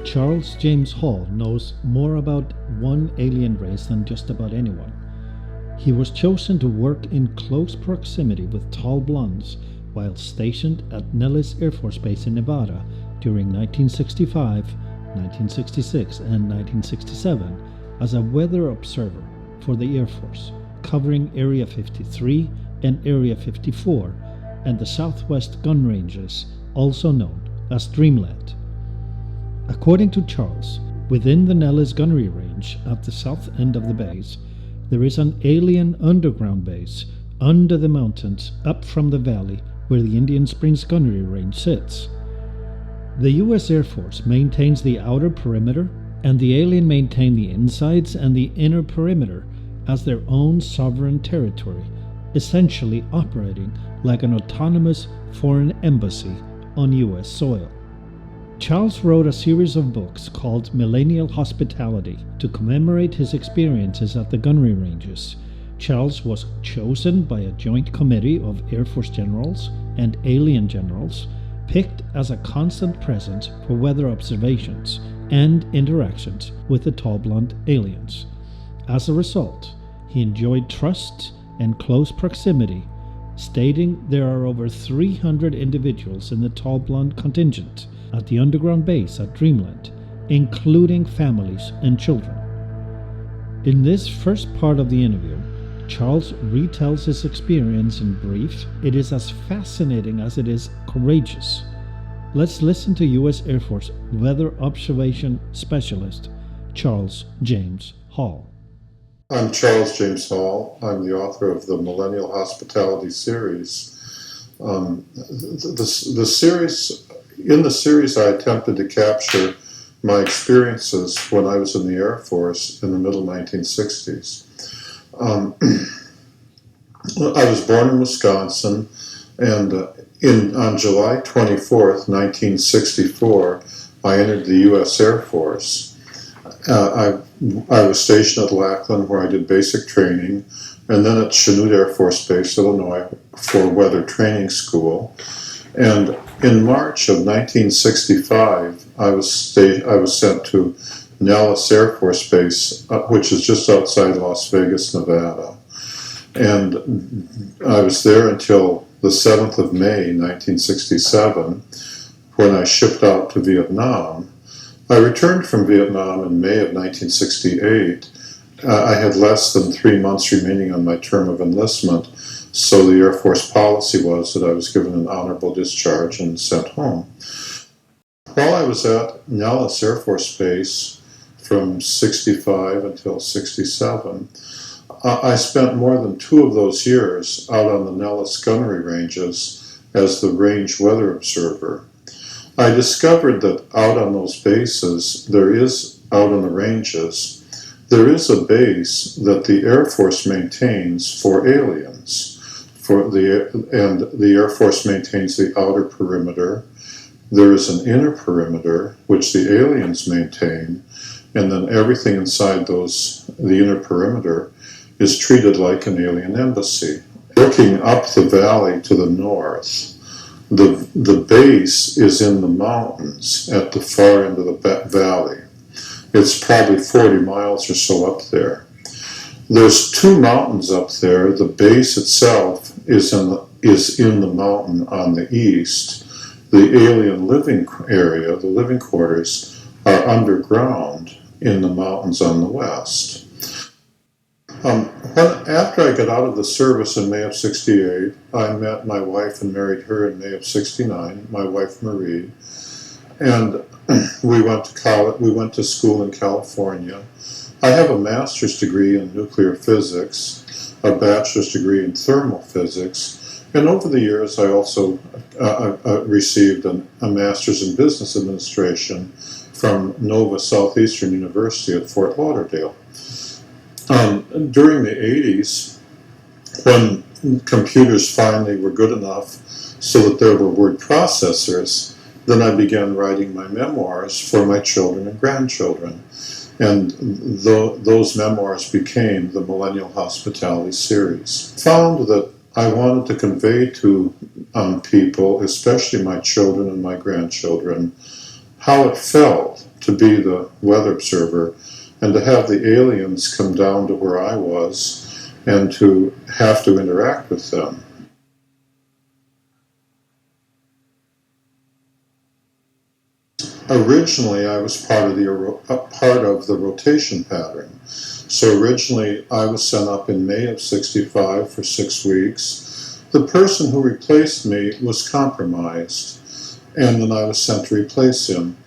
Charles James Hall knows more about one alien race than just about anyone. He was chosen to work in close proximity with tall blondes while stationed at Nellis Air Force Base in Nevada during 1965, 1966, and 1967 as a weather observer for the Air Force, covering Area 53 and Area 54 and the Southwest Gun Ranges, also known as Dreamland. According to Charles, within the Nellis Gunnery Range at the south end of the base, there is an alien underground base under the mountains up from the valley where the Indian Springs Gunnery Range sits. The U.S. Air Force maintains the outer perimeter, and the alien maintain the insides and the inner perimeter as their own sovereign territory, essentially operating like an autonomous foreign embassy on U.S. soil. Charles wrote a series of books called Millennial Hospitality to commemorate his experiences at the gunnery ranges. Charles was chosen by a joint committee of Air Force generals and alien generals, picked as a constant presence for weather observations and interactions with the tall blonde aliens. As a result, he enjoyed trust and close proximity, stating there are over 300 individuals in the tall blonde contingent at the underground base at Dreamland, including families and children. In this first part of the interview, Charles retells his experience in brief. It is as fascinating as it is courageous. Let's listen to U.S. Air Force Weather Observation Specialist Charles James Hall. I'm Charles James Hall. I'm the author of the Millennial Hospitality series. In the series, I attempted to capture my experiences when I was in the Air Force in the middle 1960s. I was born in Wisconsin, and on July 24th, 1964, I entered the U.S. Air Force. I was stationed at Lackland, where I did basic training, and then at Chanute Air Force Base, Illinois, for weather training school. And in March of 1965, I was sent to Nellis Air Force Base, which is just outside Las Vegas, Nevada. And I was there until the 7th of May, 1967, when I shipped out to Vietnam. I returned from Vietnam in May of 1968. I had less than 3 months remaining on my term of enlistment, so the Air Force policy was that I was given an honorable discharge and sent home. While I was at Nellis Air Force Base from 65 until 67, I spent more than 2 of those years out on the Nellis Gunnery Ranges as the range weather observer. I discovered that out on those bases, out on the ranges, there is a base that the Air Force maintains for aliens. And the Air Force maintains the outer perimeter. There is an inner perimeter, which the aliens maintain, and then everything inside the inner perimeter is treated like an alien embassy. Looking up the valley to the north, the base is in the mountains at the far end of the valley. It's probably 40 miles or so up there. There's 2 mountains up there. The base itself is in the mountain on the east. The alien living area, the living quarters, are underground in the mountains on the west. After I got out of the service in May of 68, I met my wife and married her in May of 69, my wife Marie, and we went to college. We went to school in California. I have a master's degree in nuclear physics, a bachelor's degree in thermal physics, and over the years I also received a master's in business administration from Nova Southeastern University at Fort Lauderdale. During the 80s, when computers finally were good enough so that there were word processors, then I began writing my memoirs for my children and grandchildren. And those memoirs became the Millennial Hospitality series. I found that I wanted to convey to people, especially my children and my grandchildren, how it felt to be the weather observer and to have the aliens come down to where I was and to have to interact with them. Originally, I was part of the rotation pattern. So originally, I was sent up in May of '65 for 6 weeks. The person who replaced me was compromised, and then I was sent to replace him.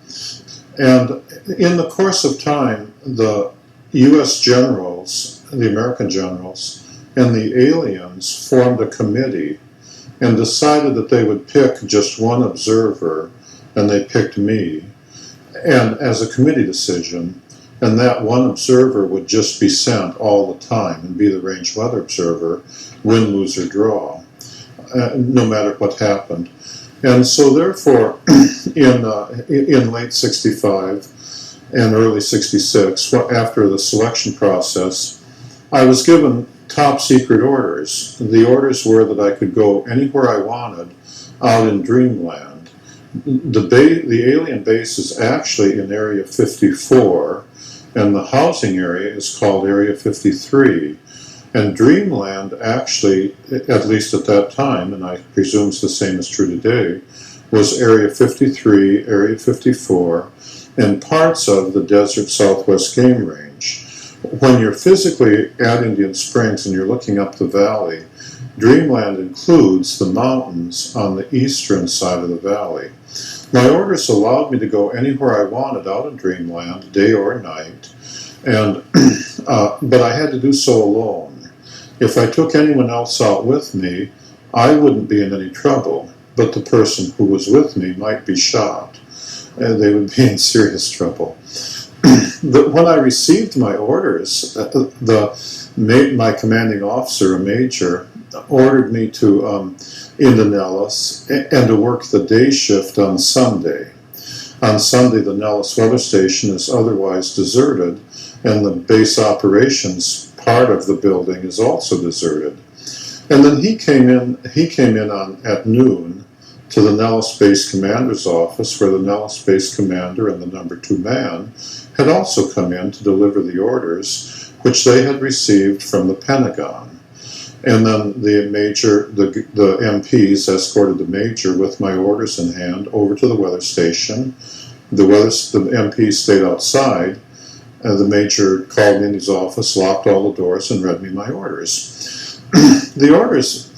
And in the course of time, the U.S. generals, the American generals, and the aliens formed a committee and decided that they would pick just one observer, and they picked me, and as a committee decision, and that one observer would just be sent all the time and be the range weather observer, win, lose, or draw, no matter what happened. And so therefore, in late '65 and early '66, after the selection process, I was given top secret orders. The orders were that I could go anywhere I wanted out in Dreamland. The alien base is actually in Area 54, and the housing area is called Area 53. And Dreamland actually, at least at that time, and I presume it's the same as true today, was Area 53, Area 54, and parts of the Desert Southwest Game Range. When you're physically at Indian Springs and you're looking up the valley, Dreamland includes the mountains on the eastern side of the valley. My orders allowed me to go anywhere I wanted out in Dreamland, day or night, and but I had to do so alone. If I took anyone else out with me, I wouldn't be in any trouble, but the person who was with me might be shot, and they would be in serious trouble. When I received my orders, my commanding officer, a major, ordered me to into Nellis and to work the day shift on Sunday. On Sunday, the Nellis weather station is otherwise deserted, and the base operations part of the building is also deserted. And then he came in at noon to the Nellis Base Commander's office, where the Nellis Base Commander and the number 2 man had also come in to deliver the orders, which they had received from the Pentagon. And then the MPs escorted the major with my orders in hand over to the weather station. The MPs stayed outside. The major called me in his office, locked all the doors, and read me my orders. The orders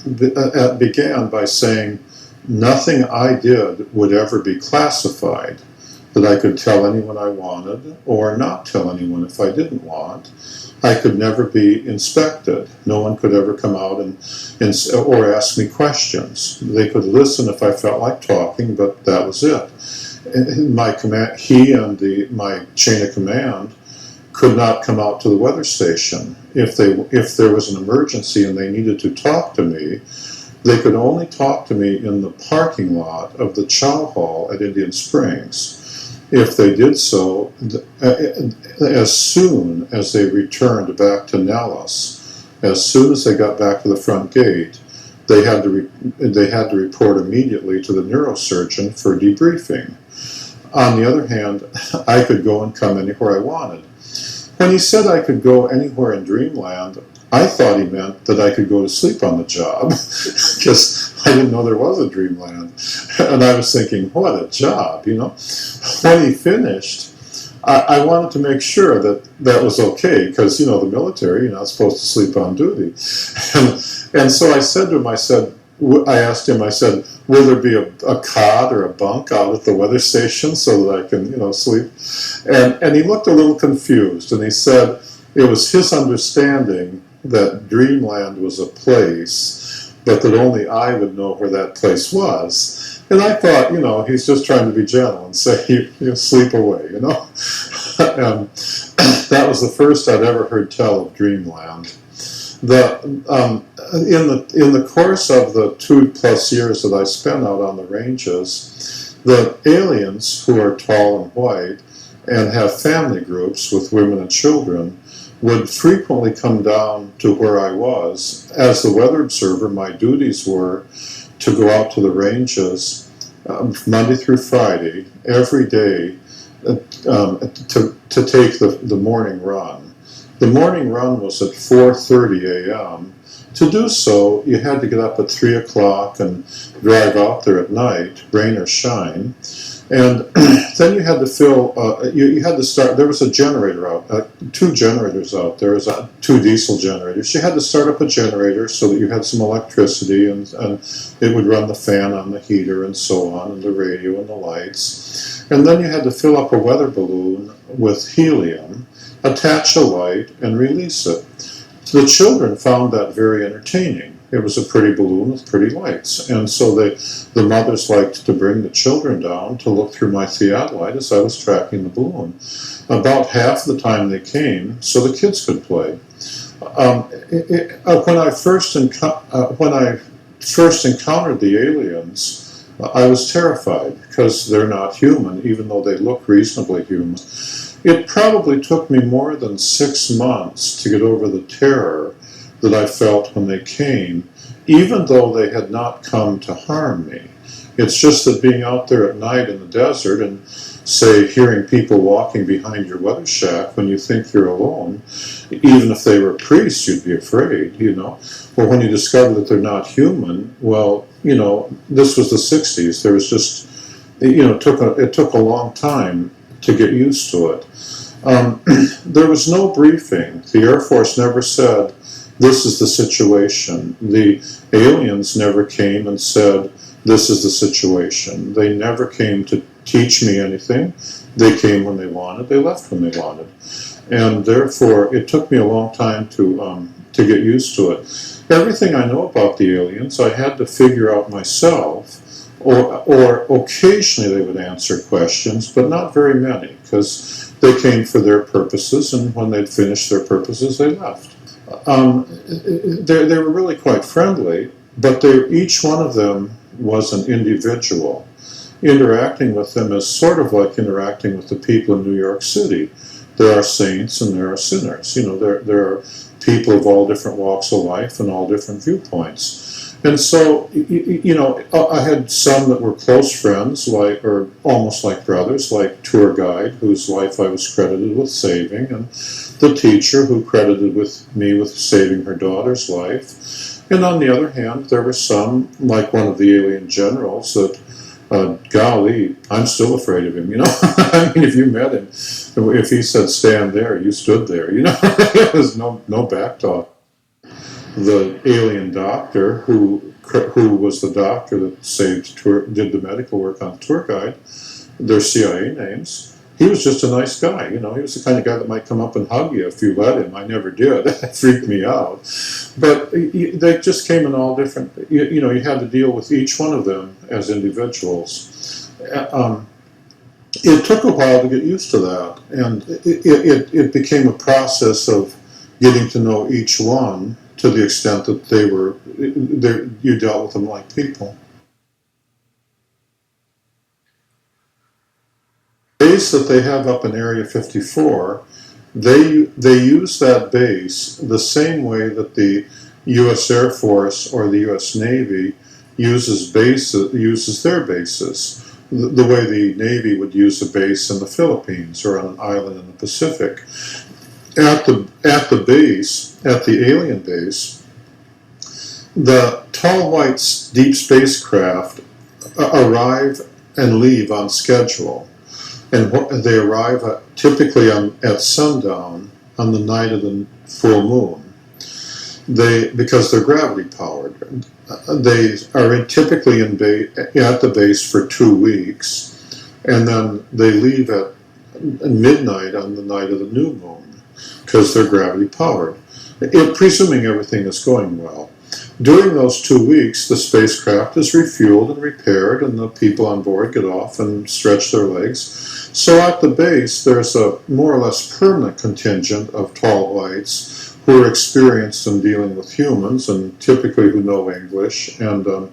began by saying nothing I did would ever be classified, that I could tell anyone I wanted or not tell anyone if I didn't want. I could never be inspected. No one could ever come out or ask me questions. They could listen if I felt like talking, but that was it. He and my chain of command could not come out to the weather station. If there was an emergency and they needed to talk to me, they could only talk to me in the parking lot of the Chow Hall at Indian Springs. If they did so, as soon as they returned back to Nellis, as soon as they got back to the front gate, they had to report immediately to the neurosurgeon for debriefing. On the other hand, I could go and come anywhere I wanted. When he said I could go anywhere in Dreamland, I thought he meant that I could go to sleep on the job, because I didn't know there was a Dreamland. And I was thinking, what a job, you know. When he finished, I wanted to make sure that that was okay, because, you know, the military, you're not supposed to sleep on duty. And so I said to him, I asked him, will there be a cot or a bunk out at the weather station so that I can, you know, sleep? And he looked a little confused, and he said it was his understanding that Dreamland was a place, but that only I would know where that place was. And I thought, you know, he's just trying to be gentle and say, you sleep away, you know. And that was the first I'd ever heard tell of Dreamland. In the course of the 2+ years that I spent out on the ranges, the aliens, who are tall and white and have family groups with women and children, would frequently come down to where I was. As the weather observer, my duties were to go out to the ranges Monday through Friday, every day, to take the morning run. The morning run was at 4:30 a.m. To do so, you had to get up at 3 o'clock and drive out there at night, rain or shine. And then you had to fill, you had to start, there was a generator out, two generators out there, two diesel generators. You had to start up a generator so that you had some electricity, and it would run the fan on the heater and so on, and the radio and the lights. And then you had to fill up a weather balloon with helium, attach a light, and release it. The children found that very entertaining. It was a pretty balloon with pretty lights. And so the mothers liked to bring the children down to look through my theodolite as I was tracking the balloon. About half the time they came so the kids could play. When I first encountered the aliens, I was terrified because they're not human, even though they look reasonably human. It probably took me more than 6 months to get over the terror that I felt when they came, even though they had not come to harm me. It's just that being out there at night in the desert and, say, hearing people walking behind your weather shack when you think you're alone, even if they were priests, you'd be afraid, you know. Or when you discover that they're not human, well, you know, this was the 60s. There was just, you know, it took a long time to get used to it. There was no briefing. The Air Force never said, this is the situation. The aliens never came and said, this is the situation. They never came to teach me anything. They came when they wanted. They left when they wanted. And therefore, it took me a long time to get used to it. Everything I know about the aliens, I had to figure out myself. Or occasionally they would answer questions, but not very many, because they came for their purposes, and when they'd finished their purposes, they left. They were really quite friendly, but each one of them was an individual. Interacting with them is sort of like interacting with the people in New York City. There are saints and there are sinners. You know, there are people of all different walks of life and all different viewpoints. And so, you know, I had some that were close friends, or almost like brothers, like tour guide, whose life I was credited with saving, and the teacher who credited me with saving her daughter's life. And on the other hand, there were some, like one of the alien generals, that, golly, I'm still afraid of him, you know. I mean, if you met him, if he said stand there, you stood there, you know. There was no back talk. The alien doctor, who was the doctor that did the medical work on the tour guide, their CIA names, he was just a nice guy, you know. He was the kind of guy that might come up and hug you if you let him. I never did. It freaked me out. But they just came in all different, you know, you had to deal with each one of them as individuals. It took a while to get used to that, and it became a process of getting to know each one to the extent that you dealt with them like people. The base that they have up in Area 54, they use that base the same way that the U.S. Air Force or the U.S. Navy uses their bases, the way the Navy would use a base in the Philippines or on an island in the Pacific. At the base, at the alien base, the tall white deep spacecraft arrive and leave on schedule. And they arrive typically at sundown on the night of the full moon. Because they're gravity powered. They are typically at the base for 2 weeks, and then they leave at midnight on the night of the new moon, because they're gravity powered, presuming everything is going well. During those 2 weeks, the spacecraft is refueled and repaired, and the people on board get off and stretch their legs. So at the base, there's a more or less permanent contingent of tall whites who are experienced in dealing with humans and typically who know English. And on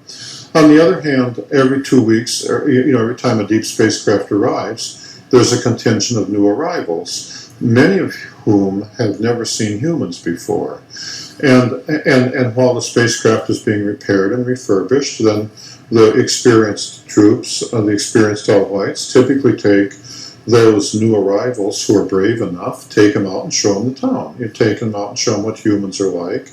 the other hand, every 2 weeks, every time a deep spacecraft arrives, there's a contingent of new arrivals, many of whom have never seen humans before. And while the spacecraft is being repaired and refurbished, then the experienced troops, the experienced tall whites, typically take those new arrivals who are brave enough, take them out and show them the town. You take them out and show them what humans are like.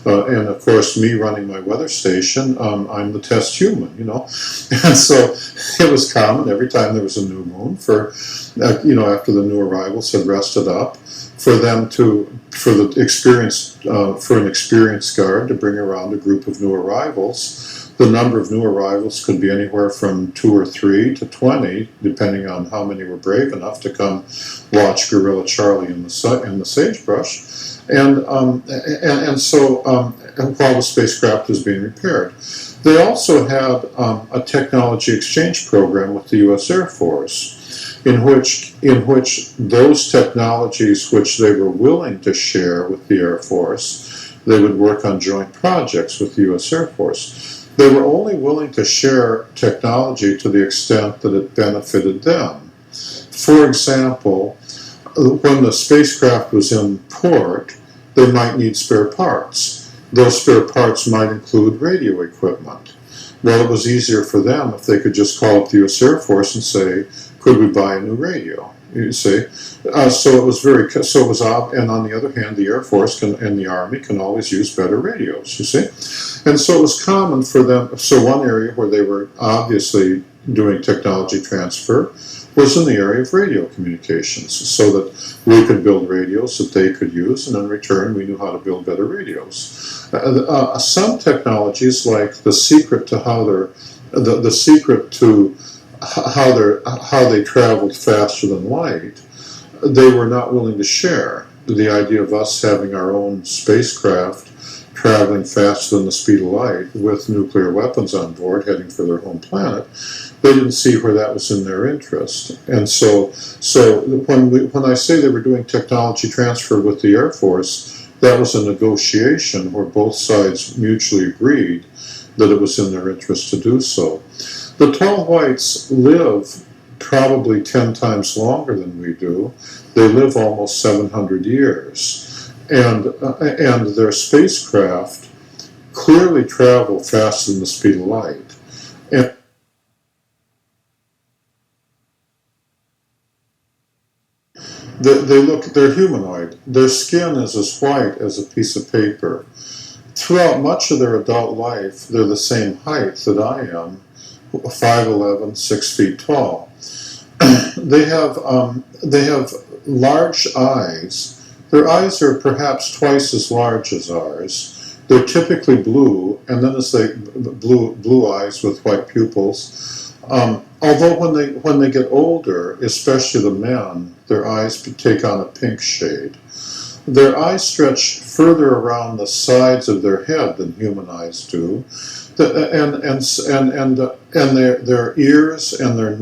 And of course, me running my weather station, I'm the test human, you know. And so it was common every time there was a new moon for, after the new arrivals had rested up, for an experienced guard to bring around a group of new arrivals. The number of new arrivals could be anywhere from 2 or 3 to 20, depending on how many were brave enough to come watch Gorilla Charlie in the sagebrush. And so while the spacecraft was being repaired. They also had a technology exchange program with the U.S. Air Force, in which those technologies which they were willing to share with the Air Force, they would work on joint projects with the U.S. Air Force. They were only willing to share technology to the extent that it benefited them. For example, when the spacecraft was in port, they might need spare parts. Those spare parts might include radio equipment. Well, it was easier for them if they could just call up the U.S. Air Force and say, could we buy a new radio? You see? So it was and on the other hand, the Air Force and the Army can always use better radios, you see? And so it was common for them. So one area where they were obviously doing technology transfer was in the area of radio communications, so that we could build radios that they could use, and in return we knew how to build better radios. Some technologies, like the secret to how they traveled faster than light, they were not willing to share. The idea of us having our own spacecraft traveling faster than the speed of light with nuclear weapons on board heading for their home planet, they didn't see where that was in their interest. And so when I say they were doing technology transfer with the Air Force, that was a negotiation where both sides mutually agreed that it was in their interest to do so. The tall whites live probably 10 times longer than we do. They live almost 700 years. And their spacecraft clearly travel faster than the speed of light. And they're humanoid. Their skin is as white as a piece of paper. Throughout much of their adult life, they're the same height that I am, 5'11", 6 feet tall. They have large eyes. Their eyes are perhaps twice as large as ours. They're typically blue, and then blue eyes with white pupils. Although when they get older, especially the men, their eyes take on a pink shade. Their eyes stretch further around the sides of their head than human eyes do, and their ears and their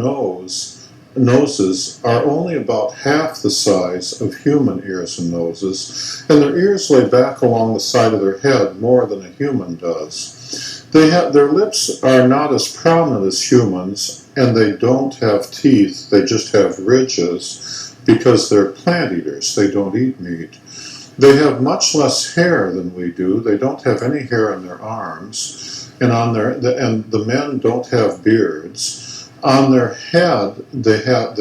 noses are only about half the size of human ears and noses, and their ears lay back along the side of their head more than a human does. Their lips are not as prominent as humans, and they don't have teeth, they just have ridges, because they're plant eaters, they don't eat meat. They have much less hair than we do. They don't have any hair on their arms, and the men don't have beards. On their head, they have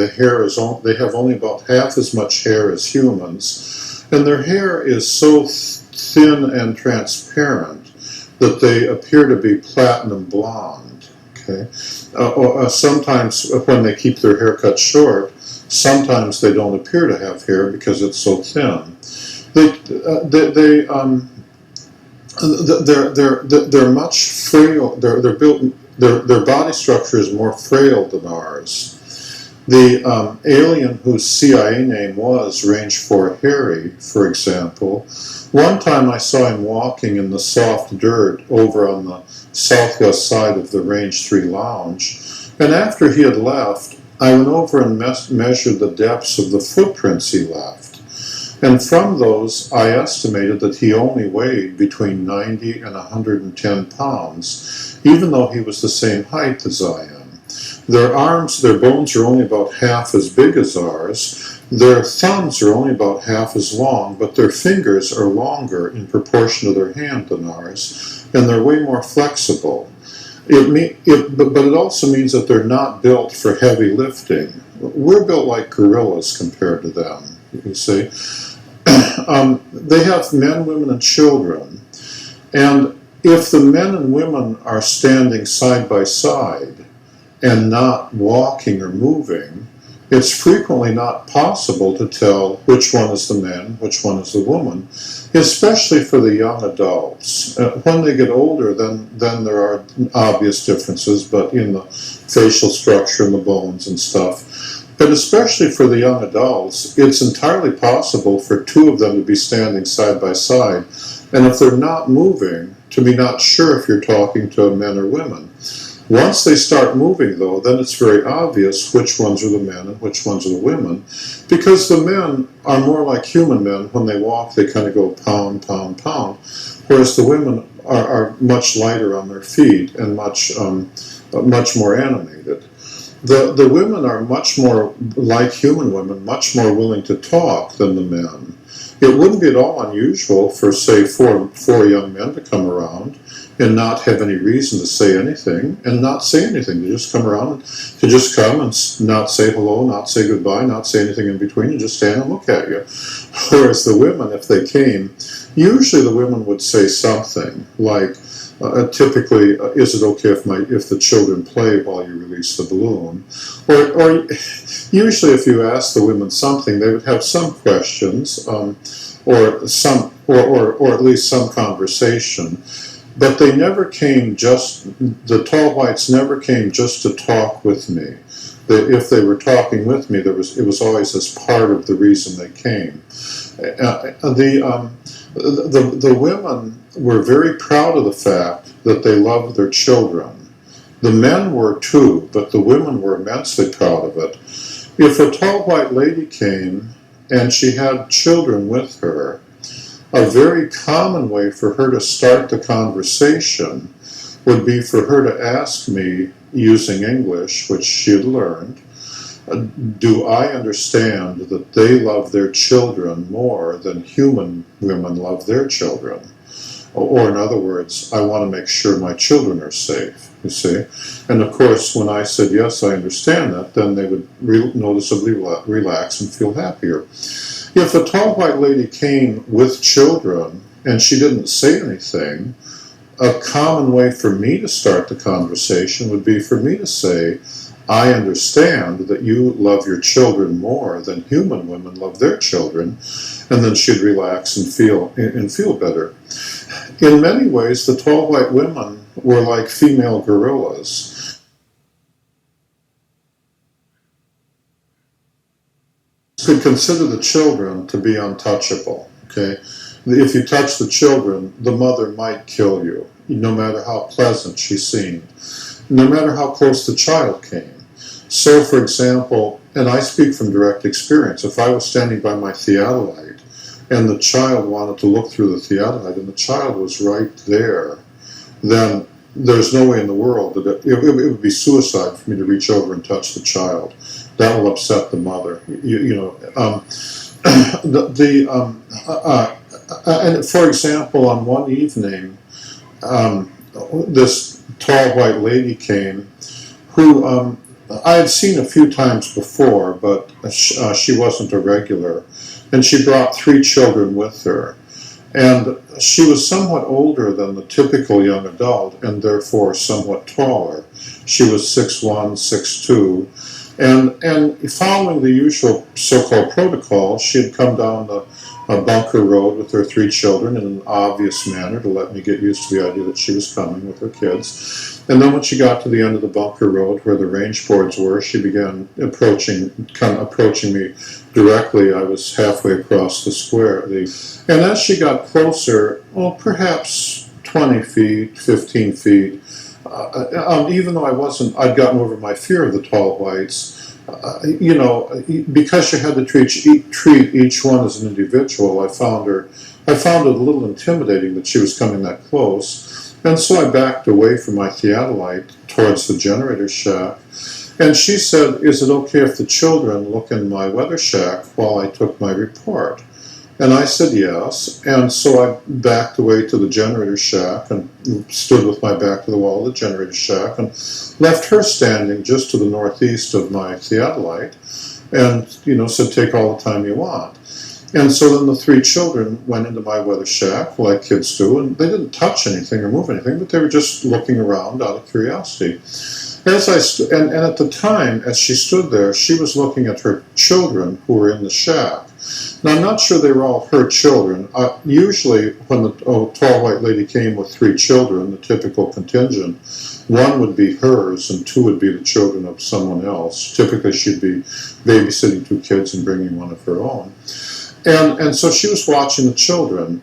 only about half as much hair as humans, and their hair is so thin and transparent that they appear to be platinum blonde. Okay, sometimes when they keep their hair cut short, sometimes they don't appear to have hair because it's so thin. They're much frail. They're built. Their body structure is more frail than ours. The alien whose CIA name was Range 4 Harry, for example, one time I saw him walking in the soft dirt over on the southwest side of the Range 3 lounge, and after he had left, I went over and measured the depths of the footprints he left. And from those, I estimated that he only weighed between 90 and 110 pounds, even though he was the same height as I am. Their bones are only about half as big as ours. Their thumbs are only about half as long, but their fingers are longer in proportion to their hand than ours, and they're way more flexible. But it also means that they're not built for heavy lifting. We're built like gorillas compared to them, you see. They have men, women, and children. And if the men and women are standing side by side and not walking or moving, it's frequently not possible to tell which one is the man, which one is the woman, especially for the young adults. When they get older, then there are obvious differences, but in the facial structure and the bones and stuff. But especially for the young adults, it's entirely possible for two of them to be standing side by side, and if they're not moving, to be not sure if you're talking to men or women. Once they start moving, though, then it's very obvious which ones are the men and which ones are the women, because the men are more like human men. When they walk, they kind of go pound, pound, pound, whereas the women are much lighter on their feet and much more animated. The women are much more like human women, much more willing to talk than the men. It wouldn't be at all unusual for, say, four young men to come around and not have any reason to say anything, and not say anything. To just come around, to just come and not say hello, not say goodbye, not say anything in between, and just stand and look at you. Whereas the women, if they came, usually the women would say something like, typically, is it okay if the children play while you release the balloon? Or usually, if you ask the women something, they would have some questions, or at least some conversation. But they never came the tall whites never came just to talk with me. If they were talking with me, it was always as part of the reason they came. The women were very proud of the fact that they loved their children. The men were too, but the women were immensely proud of it. If a tall white lady came and she had children with her, a very common way for her to start the conversation would be for her to ask me, using English, which she had learned, do I understand that they love their children more than human women love their children? Or in other words, I want to make sure my children are safe, you see. And of course, when I said, yes, I understand that, then they would noticeably relax and feel happier. If a tall white lady came with children and she didn't say anything, a common way for me to start the conversation would be for me to say, I understand that you love your children more than human women love their children, and then she'd relax and feel better. In many ways, the tall white women were like female gorillas. Could consider the children to be untouchable. Okay, if you touch the children, the mother might kill you, no matter how pleasant she seemed, no matter how close the child came. So, for example, and I speak from direct experience, if I was standing by my theodolite and the child wanted to look through the theodolite and the child was right there, then there's no way in the world that it would be suicide for me to reach over and touch the child. That will upset the mother. And for example, on one evening, this tall white lady came, who I had seen a few times before, but she wasn't a regular, and she brought 3 children with her. And she was somewhat older than the typical young adult, and therefore somewhat taller. She was 6'1", 6'2", and following the usual so-called protocol, she had come down the bunker road with her 3 children in an obvious manner to let me get used to the idea that she was coming with her kids. And then when she got to the end of the bunker road where the range boards were, she began approaching me directly. I was halfway across the square. And as she got closer, perhaps 20 feet, 15 feet, even though I'd gotten over my fear of the tall whites, because you had to treat each one as an individual, I found it a little intimidating that she was coming that close. And so I backed away from my theodolite towards the generator shack. And she said, is it okay if the children look in my weather shack while I took my report? And I said yes, and so I backed away to the generator shack and stood with my back to the wall of the generator shack and left her standing just to the northeast of my theodolite and, said, take all the time you want. And so then the three children went into my weather shack, like kids do, and they didn't touch anything or move anything, but they were just looking around out of curiosity. And at the time, as she stood there, she was looking at her children who were in the shack. Now, I'm not sure they were all her children. Usually, when the tall white lady came with three children, the typical contingent, one would be hers and two would be the children of someone else. Typically, she'd be babysitting two kids and bringing one of her own. And so she was watching the children.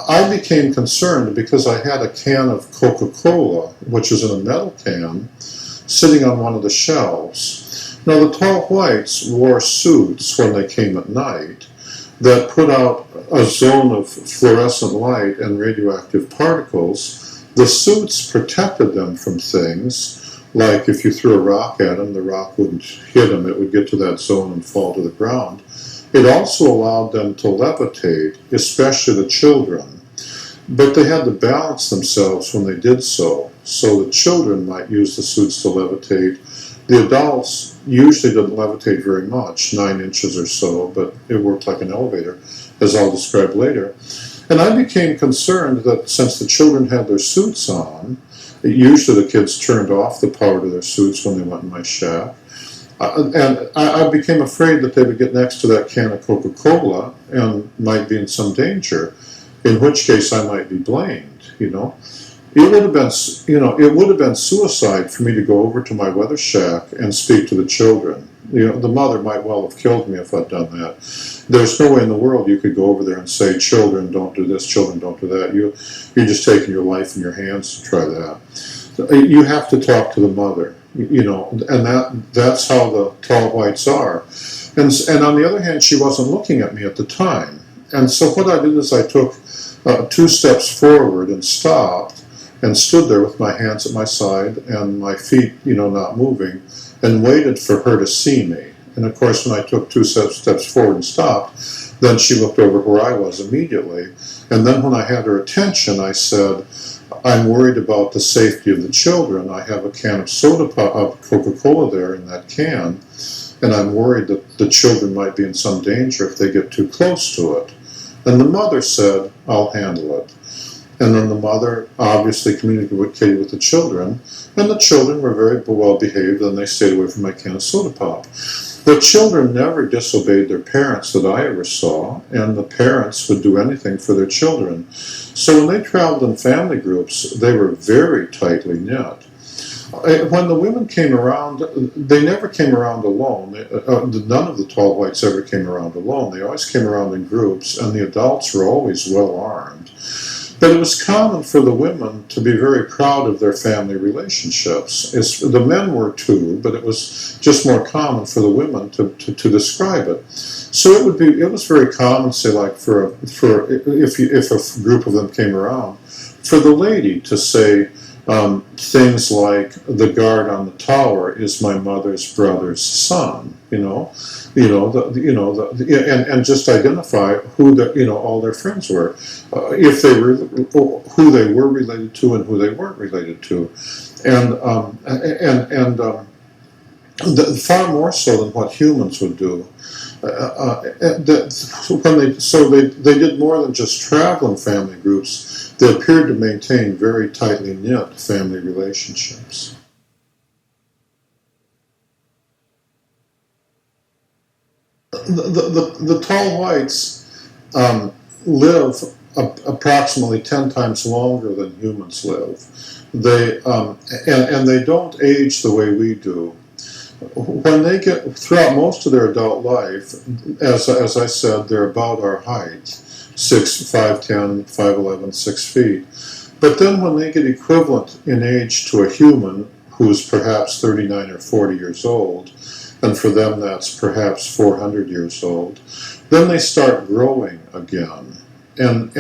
I became concerned because I had a can of Coca-Cola, which was in a metal can, sitting on one of the shelves. Now, the tall whites wore suits when they came at night that put out a zone of fluorescent light and radioactive particles. The suits protected them from things, like if you threw a rock at them, the rock wouldn't hit them, it would get to that zone and fall to the ground. It also allowed them to levitate, especially the children. But they had to balance themselves when they did so. So the children might use the suits to levitate. The adults usually didn't levitate very much, 9 inches or so, but it worked like an elevator, as I'll describe later. And I became concerned that since the children had their suits on, usually the kids turned off the power to their suits when they went in my shack. And I became afraid that they would get next to that can of Coca-Cola and might be in some danger, in which case I might be blamed, It would have been, suicide for me to go over to my weather shack and speak to the children. The mother might well have killed me if I'd done that. There's no way in the world you could go over there and say, children, don't do this, children, don't do that. You're just taking your life in your hands to try that. You have to talk to the mother, and that's how the tall whites are. And on the other hand, she wasn't looking at me at the time. And so what I did is I took 2 steps forward and stopped and stood there with my hands at my side and my feet, not moving, and waited for her to see me. And of course, when I took 2 steps forward and stopped, then she looked over where I was immediately. And then when I had her attention, I said, I'm worried about the safety of the children. I have a can of Coca-Cola there in that can, and I'm worried that the children might be in some danger if they get too close to it. And the mother said, I'll handle it. And then the mother obviously communicated with the children, and the children were very well behaved, and they stayed away from my can of soda pop. The children never disobeyed their parents that I ever saw, and the parents would do anything for their children. So when they traveled in family groups, they were very tightly knit. When the women came around, they never came around alone. None of the tall whites ever came around alone. They always came around in groups, and the adults were always well armed. But it was common for the women to be very proud of their family relationships. The men were too, but it was just more common for the women to describe it. So it was very common, say, like if a group of them came around, for the lady to say things like, the guard on the tower is my mother's brother's son, and just identify who all their friends were, if they were, who they were related to and who they weren't related to, and far more so than what humans would do. They did more than just travel in family groups. They appeared to maintain very tightly knit family relationships. The tall whites live approximately 10 times longer than humans live. And they don't age the way we do. When they get throughout most of their adult life, as I said, they're about our height, 5'10", 5'11", 6 feet. But then when they get equivalent in age to a human who's perhaps 39 or 40 years old, and for them that's perhaps 400 years old, then they start growing again. And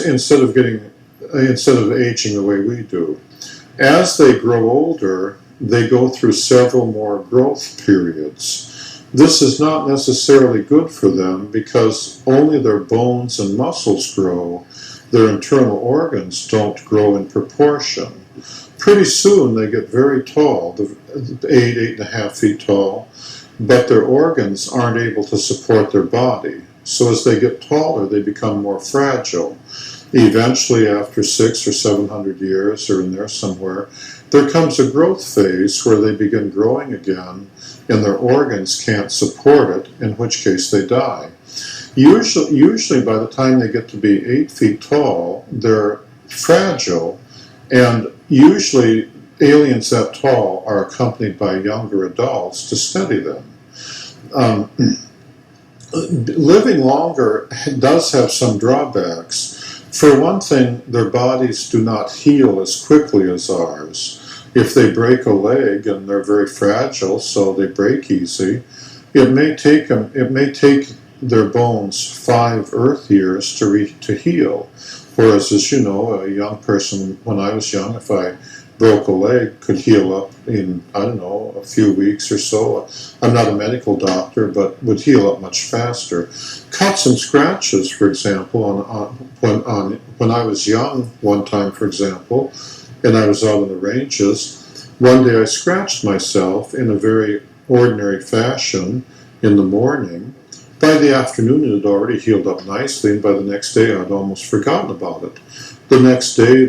instead of aging the way we do, as they grow older, they go through several more growth periods. This is not necessarily good for them because only their bones and muscles grow. Their internal organs don't grow in proportion. Pretty soon they get very tall, 8.5 feet tall, but their organs aren't able to support their body. So as they get taller, they become more fragile. Eventually, after 600 or 700 years, or in there somewhere, there comes a growth phase where they begin growing again, and their organs can't support it, in which case they die. Usually by the time they get to be 8 feet tall, they're fragile, and usually aliens that tall are accompanied by younger adults to steady them. Living longer does have some drawbacks. For one thing, their bodies do not heal as quickly as ours. If they break a leg, and they're very fragile, so they break easy, it may take their bones 5 Earth years to heal. Whereas, as you know, a young person, when I was young, if I broke a leg, could heal up in, I don't know, a few weeks or so. I'm not a medical doctor, but would heal up much faster. Cuts and scratches, for example, when I was young one time, for example, and I was out on the ranges, one day I scratched myself in a very ordinary fashion in the morning. By the afternoon, it had already healed up nicely, and by the next day, I'd almost forgotten about it. The next day,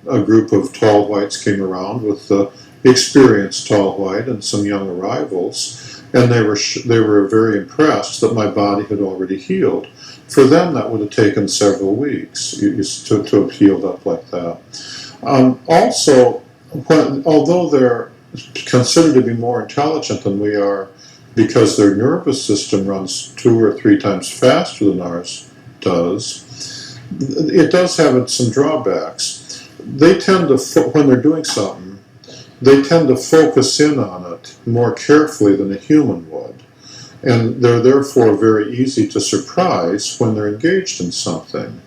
a group of tall whites came around with the experienced tall white and some young arrivals, and they were very impressed that my body had already healed. For them, that would have taken several weeks to have healed up like that. Also, although they're considered to be more intelligent than we are, because their nervous system runs 2 or 3 times faster than ours does, it does have some drawbacks. They tend to, when they're doing something, they tend to focus in on it more carefully than a human would. And they're therefore very easy to surprise when they're engaged in something.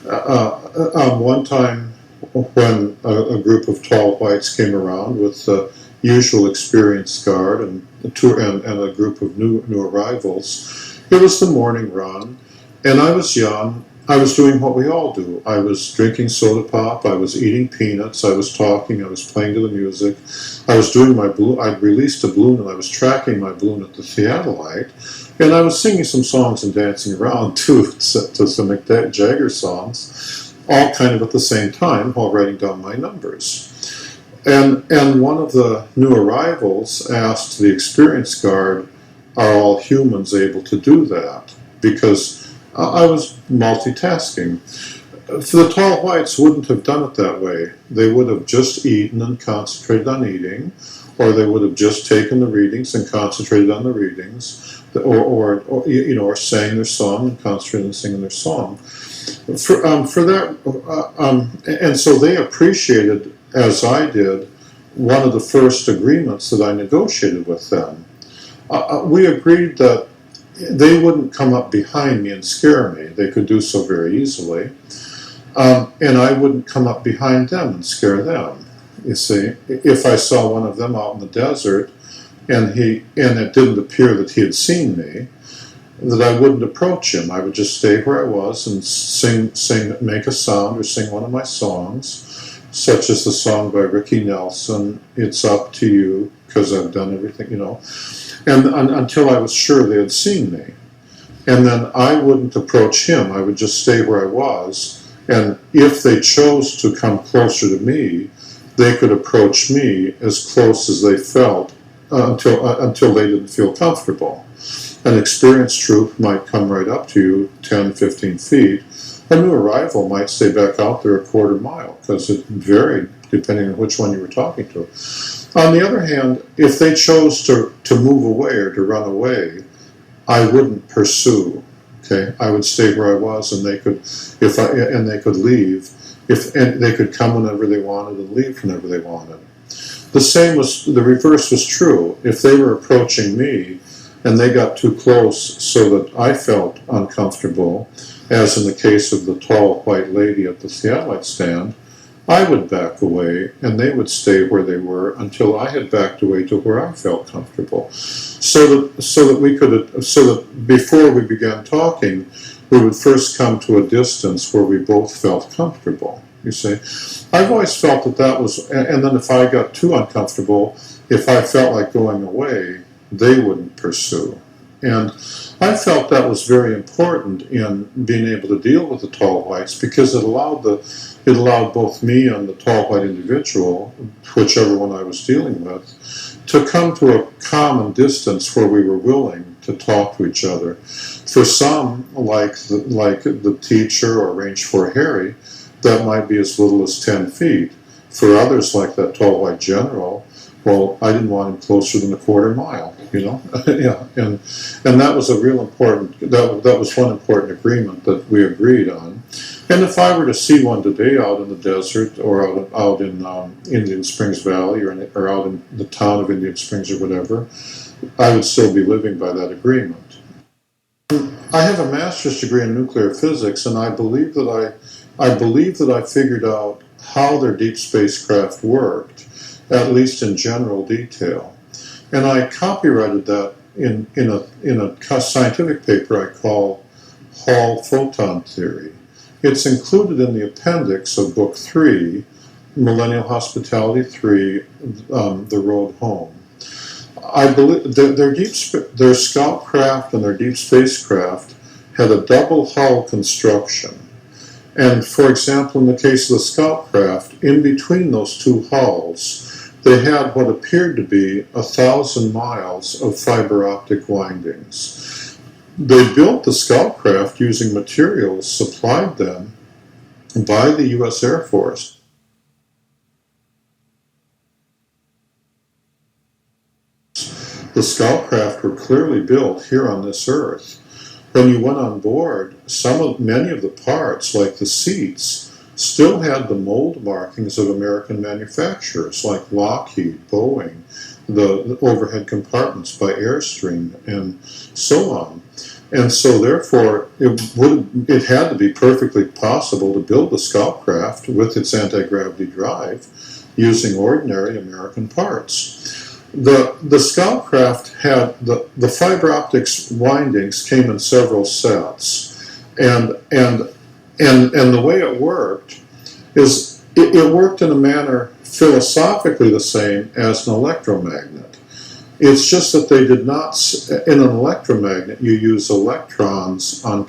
One time, when a group of tall whites came around with the usual experienced guard and a group of new arrivals, it was the morning run, and I was young. I was doing what we all do. I was drinking soda pop, I was eating peanuts, I was talking, I was playing to the music, I was doing my balloon. I'd released a balloon and I was tracking my balloon at the theodolite, and I was singing some songs and dancing around to some Mick Jagger songs, all kind of at the same time while writing down my numbers. And one of the new arrivals asked the experienced guard, are all humans able to do that? Because I was multitasking. The tall whites wouldn't have done it that way. They would have just eaten and concentrated on eating, or they would have just taken the readings and concentrated on the readings, or sang their song and concentrated on singing their song. And so they appreciated, as I did, one of the first agreements that I negotiated with them. We agreed that they wouldn't come up behind me and scare me. They could do so very easily. And I wouldn't come up behind them and scare them. You see, if I saw one of them out in the desert and it didn't appear that he had seen me, that I wouldn't approach him. I would just stay where I was and make a sound or sing one of my songs, such as the song by Ricky Nelson, It's Up to You, because I've done everything, and until I was sure they had seen me. And then I wouldn't approach him. I would just stay where I was, and if they chose to come closer to me, they could approach me as close as they felt until they didn't feel comfortable. An experienced troop might come right up to you 10, 15 feet. A new arrival might stay back out there a quarter mile, because it varied depending on which one you were talking to. On the other hand, if they chose to move away or to run away, I wouldn't pursue. Okay, I would stay where I was, and they could leave. And they could come whenever they wanted and leave whenever they wanted. The reverse was true. If they were approaching me and they got too close so that I felt uncomfortable, as in the case of the tall white lady at the theodolite stand, I would back away, and they would stay where they were until I had backed away to where I felt comfortable. So that before we began talking, we would first come to a distance where we both felt comfortable. You see, I've always felt that was, and then if I got too uncomfortable, if I felt like going away, they wouldn't pursue. And I felt that was very important in being able to deal with the tall whites, because it allowed both me and the tall white individual, whichever one I was dealing with, to come to a common distance where we were willing to talk to each other. For some, like the teacher or Range 4 Harry, that might be as little as 10 feet. For others, like that tall white general, well, I didn't want him closer than a quarter mile, yeah, and that was a real important, that was one important agreement that we agreed on. And if I were to see one today out in the desert, or out in Indian Springs Valley, or out in the town of Indian Springs or whatever, I would still be living by that agreement. I have a master's degree in nuclear physics, and I believe that I figured out how their deep spacecraft worked, at least in general detail. And I copyrighted that in a scientific paper I call Hall Photon Theory. It's included in the appendix of Book 3, Millennial Hospitality 3, The Road Home. I believe their scout craft and their deep spacecraft had a double hull construction. And for example, in the case of the scout craft, in between those two hulls, they had what appeared to be 1,000 miles of fiber optic windings. They built the scout craft using materials supplied them by the U.S. Air Force. The scout craft were clearly built here on this earth. When you went on board, many of the parts, like the seats, still had the mold markings of American manufacturers like Lockheed, Boeing, the overhead compartments by Airstream, and so on. And so therefore, it had to be perfectly possible to build the scout craft with its anti-gravity drive using ordinary American parts. The scout craft had the fiber optics windings came in several sets, and the way it worked is it worked in a manner philosophically the same as an electromagnet. It's just that they did not. In an electromagnet, you use electrons on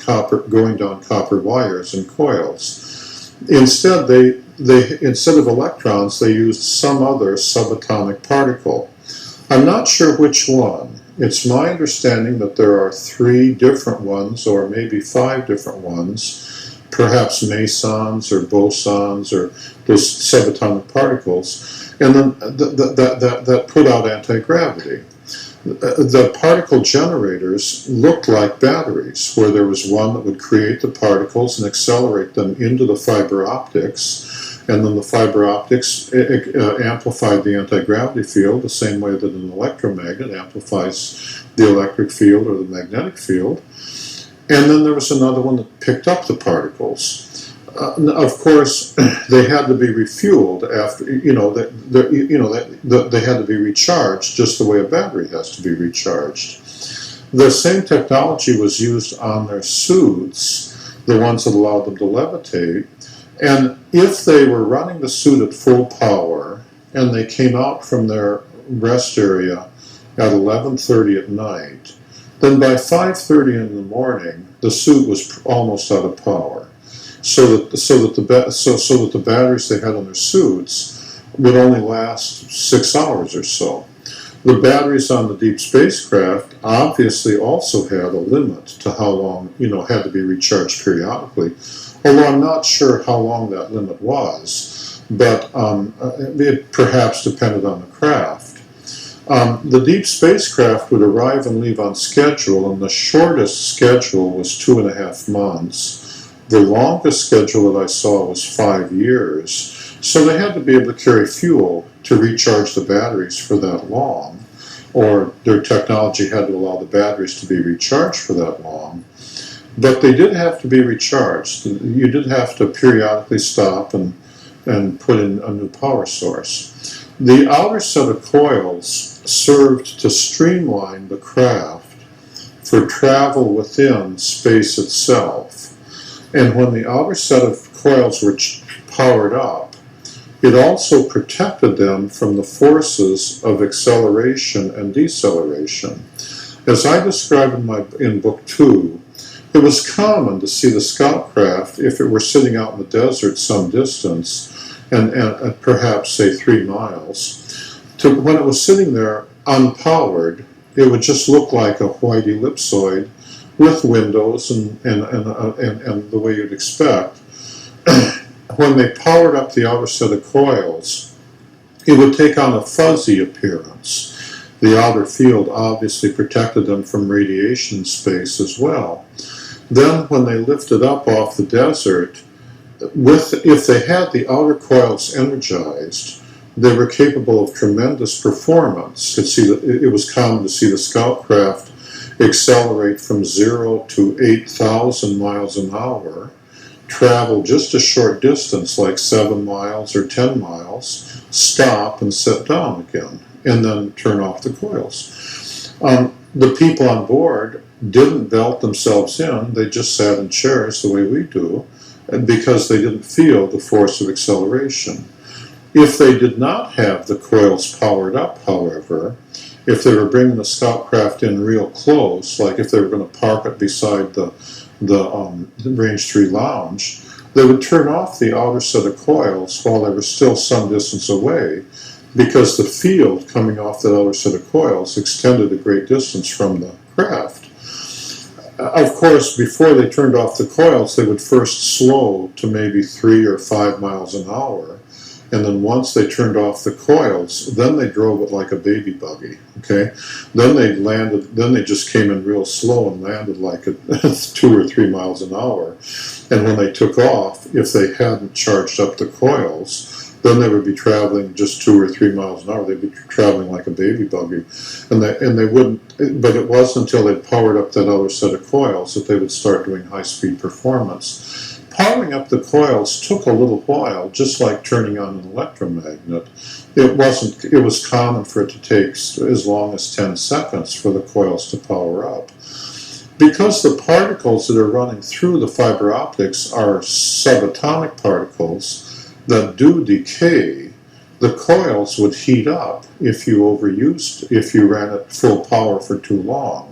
going down copper wires and coils. Instead, instead of electrons, they used some other subatomic particle. I'm not sure which one. It's my understanding that there are 3 different ones, or maybe 5 different ones, perhaps mesons or bosons or those subatomic particles, and then that put out anti-gravity. The particle generators looked like batteries, where there was one that would create the particles and accelerate them into the fiber optics, and then the fiber optics amplified the anti-gravity field the same way that an electromagnet amplifies the electric field or the magnetic field. And then there was another one that picked up the particles. Of course, they had to be refueled after, they had to be recharged just the way a battery has to be recharged. The same technology was used on their suits, the ones that allowed them to levitate. And if they were running the suit at full power and they came out from their rest area at 11:30 at night, then by 5:30 in the morning, the suit was almost out of power. So that the batteries they had on their suits would only last 6 hours or so. The batteries on the deep spacecraft obviously also had a limit to how long, had to be recharged periodically. Although I'm not sure how long that limit was, but it perhaps depended on the craft. The deep spacecraft would arrive and leave on schedule, and the shortest schedule was 2.5 months. The longest schedule that I saw was 5 years. So they had to be able to carry fuel to recharge the batteries for that long, or their technology had to allow the batteries to be recharged for that long. But they did have to be recharged. You did have to periodically stop and and put in a new power source. The outer set of coils served to streamline the craft for travel within space itself. And when the outer set of coils were powered up, it also protected them from the forces of acceleration and deceleration. As I described in Book 2, it was common to see the scout craft, if it were sitting out in the desert some distance, and perhaps, say, 3 miles, when it was sitting there unpowered, it would just look like a white ellipsoid with windows and the way you'd expect. When they powered up the outer set of coils, it would take on a fuzzy appearance. The outer field obviously protected them from radiation space as well. Then when they lifted up off the desert, if they had the outer coils energized, they were capable of tremendous performance. It was common to see the scout craft accelerate from 0 to 8,000 miles an hour, travel just a short distance, like 7 miles or 10 miles, stop and sit down again, and then turn off the coils. The people on board didn't belt themselves in, they just sat in chairs the way we do, because they didn't feel the force of acceleration. If they did not have the coils powered up, however, if they were bringing the scout craft in real close, like if they were going to park it beside the Range 3 lounge, they would turn off the outer set of coils while they were still some distance away, because the field coming off that outer set of coils extended a great distance from the craft. Of course, before they turned off the coils, they would first slow to maybe 3 or 5 miles an hour, and then once they turned off the coils, then they drove it like a baby buggy, okay? Then they just came in real slow and landed like at 2 or 3 miles an hour. And when they took off, if they hadn't charged up the coils, then they would be traveling just 2 or 3 miles an hour. They'd be traveling like a baby buggy. And they wouldn't, but it wasn't until they'd powered up that other set of coils that they would start doing high-speed performance. Powering up the coils took a little while, just like turning on an electromagnet. It was common for it to take as long as 10 seconds for the coils to power up. Because the particles that are running through the fiber optics are subatomic particles that do decay, the coils would heat up if you ran at full power for too long.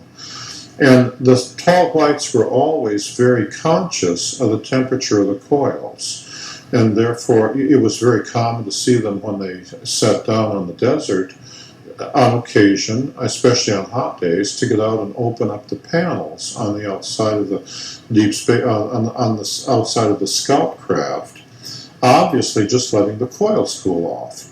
And the tall whites were always very conscious of the temperature of the coils. And therefore, it was very common to see them when they sat down on the desert, on occasion, especially on hot days, to get out and open up the panels on the outside of the deep space, on the outside of the scout craft, obviously just letting the coils cool off.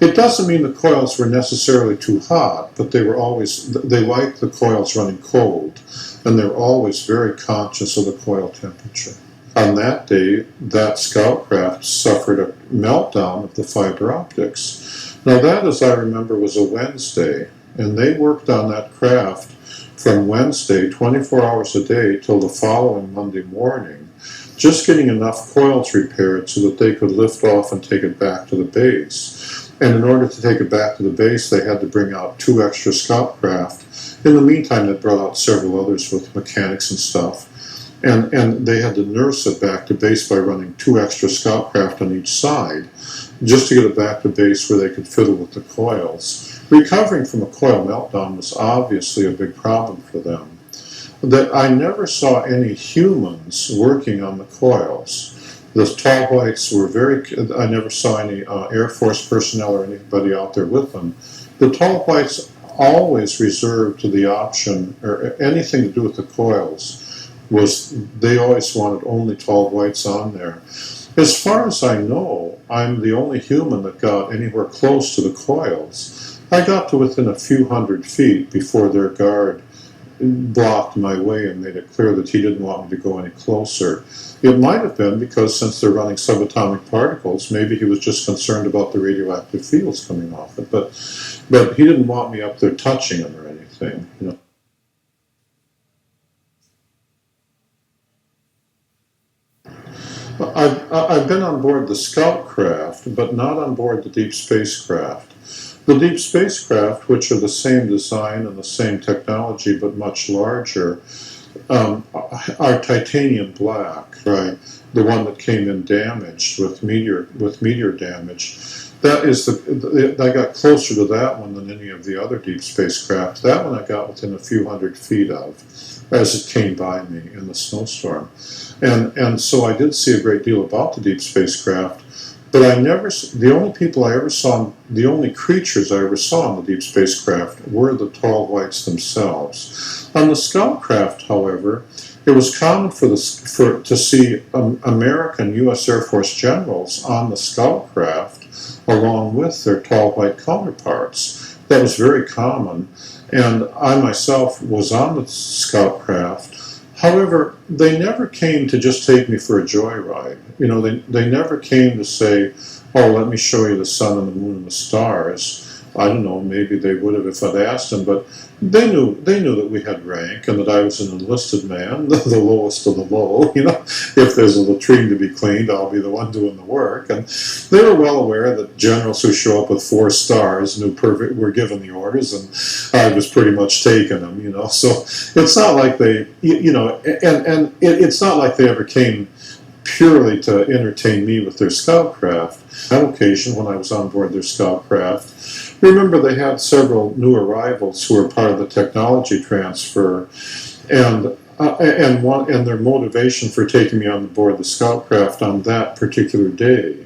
It doesn't mean the coils were necessarily too hot, but they liked the coils running cold, and they were always very conscious of the coil temperature. On that day, that scout craft suffered a meltdown of the fiber optics. Now that, as I remember, was a Wednesday, and they worked on that craft from Wednesday, 24 hours a day, till the following Monday morning, just getting enough coils repaired so that they could lift off and take it back to the base. And in order to take it back to the base, they had to bring out 2 extra scout craft. In the meantime, they brought out several others with mechanics and stuff. And they had to nurse it back to base by running 2 extra scout craft on each side, just to get it back to base where they could fiddle with the coils. Recovering from a coil meltdown was obviously a big problem for them. That I never saw any humans working on the coils. The tall whites were I never saw any Air Force personnel or anybody out there with them. The tall whites always reserved the option, or anything to do with the coils, they always wanted only tall whites on there. As far as I know, I'm the only human that got anywhere close to the coils. I got to within a few hundred feet before their guard blocked my way and made it clear that he didn't want me to go any closer. It might have been because, since they're running subatomic particles, maybe he was just concerned about the radioactive fields coming off it. But he didn't want me up there touching them or anything. I've been on board the scout craft, but not on board the deep spacecraft. The deep spacecraft, which are the same design and the same technology but much larger, are titanium black, right? The one that came in damaged with meteor damage. That is I got closer to that one than any of the other deep spacecraft. That one I got within a few hundred feet of as it came by me in the snowstorm. And so I did see a great deal about the deep spacecraft, but the only people I ever saw, the only creatures I ever saw in the deep spacecraft were the tall whites themselves. On the scout craft, however, it was common to see American U.S. Air Force generals on the scout craft along with their tall white counterparts. That was very common, and I myself was on the scout craft. However, they never came to just take me for a joyride. You know, they never came to say, oh, let me show you the sun and the moon and the stars. I don't know, maybe they would have if I'd asked them, but they knew that we had rank and that I was an enlisted man, the lowest of the low. You know, if there's a latrine to be cleaned, I'll be the one doing the work. And they were well aware that generals who show up with 4 stars were given the orders, and I was pretty much taking them. You know, so it's not like they, you know, and it's not like they ever came purely to entertain me with their scout craft. On that occasion, when I was on board their scout craft, remember they had several new arrivals who were part of the technology transfer, and their motivation for taking me on board the scout craft on that particular day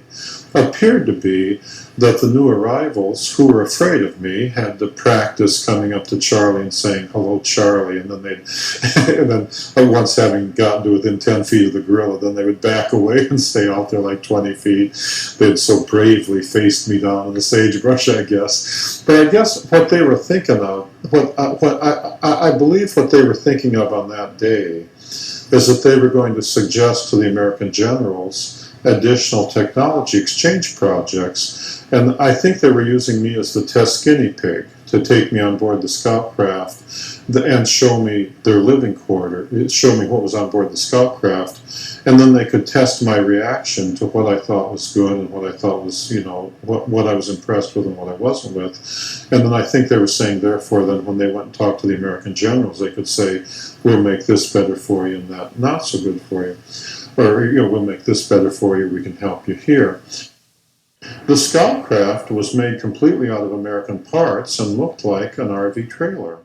appeared to be that the new arrivals, who were afraid of me, had to practice coming up to Charlie and saying, hello, Charlie, and then once having gotten to within 10 feet of the gorilla, then they would back away and stay out there like 20 feet. They'd so bravely faced me down in the sagebrush, I guess. But I guess what they were thinking of, I believe what they were thinking of on that day is that they were going to suggest to the American generals additional technology exchange projects, and I think they were using me as the test guinea pig to take me on board the scout craft and show me their living quarter, show me what was on board the scout craft, and then they could test my reaction to what I thought was good and what I thought was, you know, what I was impressed with and what I wasn't with. And then I think they were saying, therefore, that when they went and talked to the American generals, they could say, we'll make this better for you and that not so good for you. Or, you know, we'll make this better for you, we can help you here. The scout craft was made completely out of American parts and looked like an RV trailer.